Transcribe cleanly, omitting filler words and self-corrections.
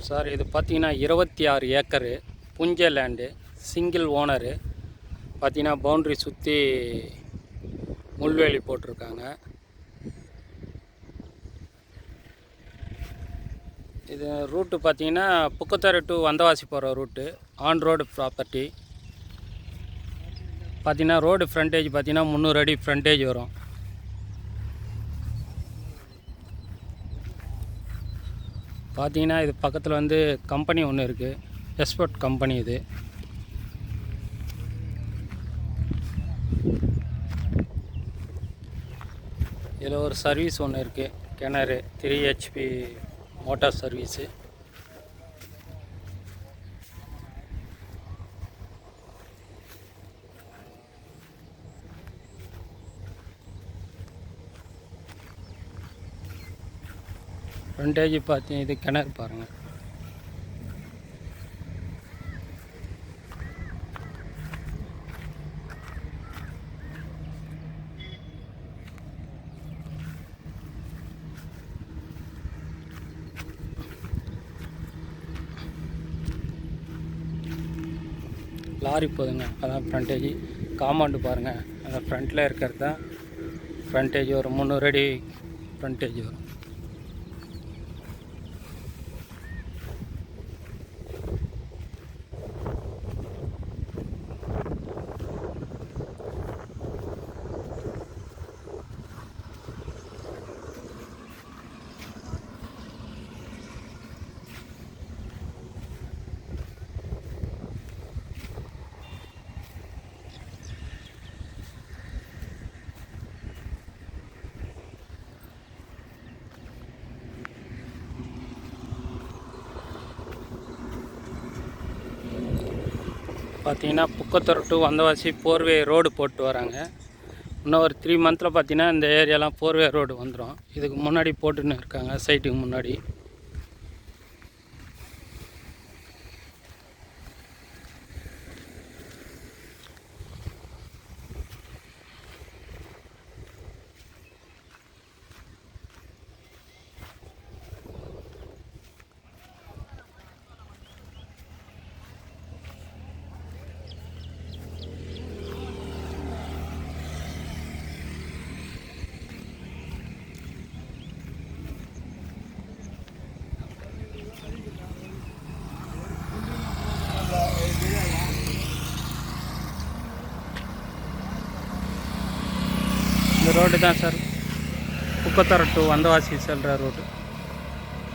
Sir இது பார்த்தீங்கன்னா 26 acre புஞ்ச land, single owner. பார்த்தீங்கன்னா பவுண்ட்ரி சுற்றி முள்வேலி போட்டிருக்காங்க. இது ரூட்டு பார்த்தீங்கன்னா புக்கத்தரை டு வந்தவாசி போகிற ரூட்டு, ஆன் ரோடு ப்ராப்பர்ட்டி. பார்த்தீங்கன்னா ரோடு ஃப்ரண்டேஜ் பார்த்தீங்கன்னா 300 அடி ஃப்ரண்டேஜ் வரும். பார்த்தீங்கன்னா இது பக்கத்தில் வந்து கம்பெனி ஒன்று இருக்குது, எக்ஸ்போர்ட் கம்பெனி. இது இதில் ஒரு சர்வீஸ் ஒன்று இருக்குது, கிணறு 3 HP மோட்டார் சர்வீஸு. ஃப்ரண்டேஜ் பார்த்தீங்கன்னா இது கிணறு பாருங்கள். லாரி போதுங்க, அதான் ஃப்ரண்டேஜ். காம்பவுண்டு பாருங்கள், அந்த ஃப்ரண்ட்டில் இருக்கிறது தான் ஃப்ரண்டேஜ். ஒரு 300 அடி ஃப்ரண்டேஜ் வரும். பார்த்தீங்கன்னா புக்கத்தூர் டு வந்தவாசி 4-வே ரோடு போட்டு வராங்க. இன்னும் ஒரு 3 மந்தில் பார்த்தீங்கன்னா இந்த ஏரியாலாம் 4-வே ரோடு வந்துடும். இதுக்கு முன்னாடி போட்டுன்னு இருக்காங்க, சைட்டுக்கு முன்னாடி. இந்த ரோடு தான் சார் புக்கத்தரை டு வந்தவாசி செல்கிற ரோடு.